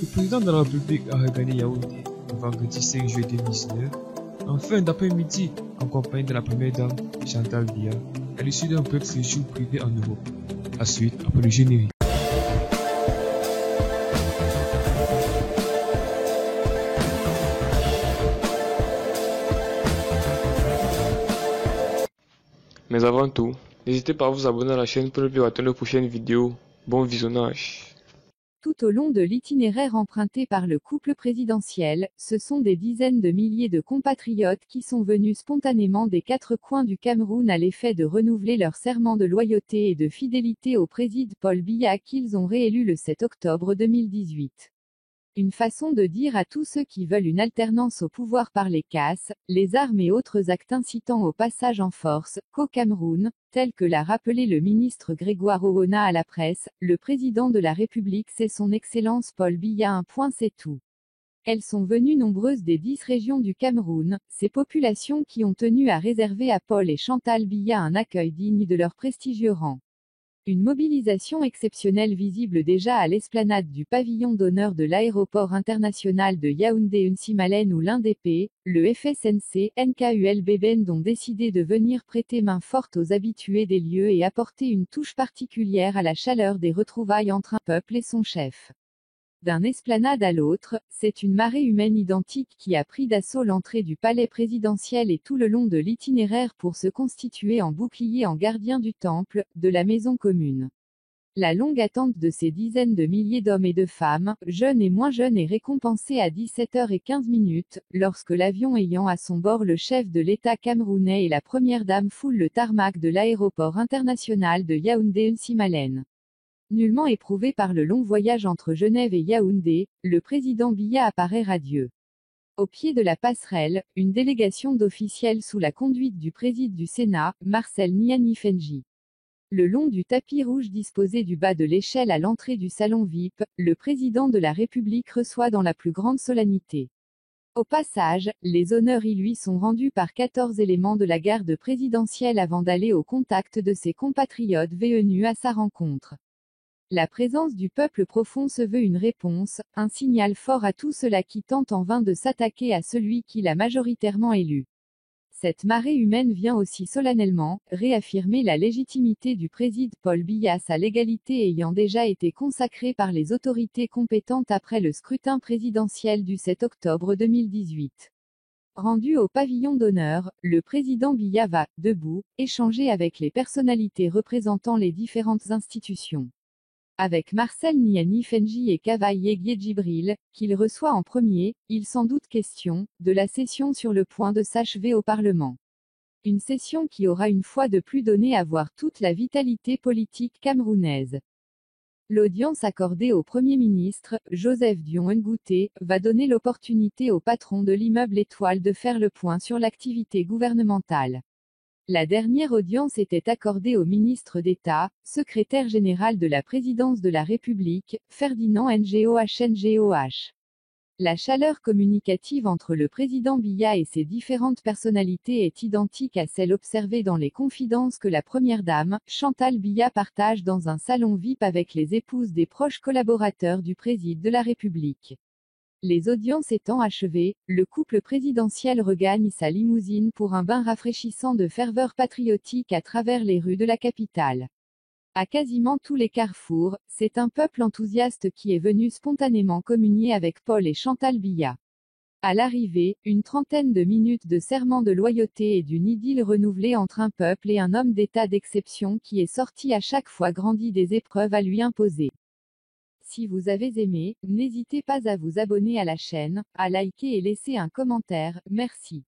Le président de la République a regagné Yaoundé le vendredi 5 juillet 2019, en fin d'après-midi, en compagnie de la première dame, Chantal Biya, à l'issue d'un bref séjour privé en Europe. À suite, après le générique. Mais avant tout, n'hésitez pas à vous abonner à la chaîne pour ne plus rater nos prochaines vidéos. Bon visionnage. Tout au long de l'itinéraire emprunté par le couple présidentiel, ce sont des dizaines de milliers de compatriotes qui sont venus spontanément des quatre coins du Cameroun à l'effet de renouveler leur serment de loyauté et de fidélité au président Paul Biya qu'ils ont réélu le 7 octobre 2018. Une façon de dire à tous ceux qui veulent une alternance au pouvoir par les casses, les armes et autres actes incitant au passage en force, qu'au Cameroun, tel que l'a rappelé le ministre Grégoire Orona à la presse, le président de la République c'est son Excellence Paul Biya. Un point c'est tout. Elles sont venues nombreuses des 10 régions du Cameroun, ces populations qui ont tenu à réserver à Paul et Chantal Biya un accueil digne de leur prestigieux rang. Une mobilisation exceptionnelle visible déjà à l'esplanade du pavillon d'honneur de l'aéroport international de Yaoundé-Unsimalène où l'INDP, le FSNC, NKULBBN ont décidé de venir prêter main forte aux habitués des lieux et apporter une touche particulière à la chaleur des retrouvailles entre un peuple et son chef. D'un esplanade à l'autre, c'est une marée humaine identique qui a pris d'assaut l'entrée du palais présidentiel et tout le long de l'itinéraire pour se constituer en bouclier en gardien du temple, de la maison commune. La longue attente de ces dizaines de milliers d'hommes et de femmes, jeunes et moins jeunes est récompensée à 17h15, lorsque l'avion ayant à son bord le chef de l'État camerounais et la première dame foule le tarmac de l'aéroport international de Yaoundé-Unsimalène. Nullement éprouvé par le long voyage entre Genève et Yaoundé, le président Biya apparaît radieux. Au pied de la passerelle, une délégation d'officiels sous la conduite du président du Sénat, Marcel Niani-Fenji. Le long du tapis rouge disposé du bas de l'échelle à l'entrée du salon VIP, le président de la République reçoit dans la plus grande solennité. Au passage, les honneurs y lui sont rendus par 14 éléments de la garde présidentielle avant d'aller au contact de ses compatriotes venus à sa rencontre. La présence du peuple profond se veut une réponse, un signal fort à tout cela qui tente en vain de s'attaquer à celui qui l'a majoritairement élu. Cette marée humaine vient aussi solennellement réaffirmer la légitimité du président Paul Biya à l'égalité ayant déjà été consacrée par les autorités compétentes après le scrutin présidentiel du 7 octobre 2018. Rendu au pavillon d'honneur, le président Biya va, debout, échanger avec les personnalités représentant les différentes institutions. Avec Marcel Niani-Fenji et Kavaye Djibril, qu'il reçoit en premier, il sans doute question de la session sur le point de s'achever au Parlement. Une session qui aura une fois de plus donné à voir toute la vitalité politique camerounaise. L'audience accordée au Premier ministre, Joseph Dion Ngouté, va donner l'opportunité au patron de l'immeuble Étoile de faire le point sur l'activité gouvernementale. La dernière audience était accordée au ministre d'État, secrétaire général de la présidence de la République, Ferdinand Ngoh. La chaleur communicative entre le président Biya et ses différentes personnalités est identique à celle observée dans les confidences que la première dame, Chantal Biya partage dans un salon VIP avec les épouses des proches collaborateurs du président de la République. Les audiences étant achevées, le couple présidentiel regagne sa limousine pour un bain rafraîchissant de ferveur patriotique à travers les rues de la capitale. À quasiment tous les carrefours, c'est un peuple enthousiaste qui est venu spontanément communier avec Paul et Chantal Biya. À l'arrivée, une trentaine de minutes de serment de loyauté et d'une idylle renouvelée entre un peuple et un homme d'État d'exception qui est sorti à chaque fois grandi des épreuves à lui imposer. Si vous avez aimé, n'hésitez pas à vous abonner à la chaîne, à liker et laisser un commentaire, merci.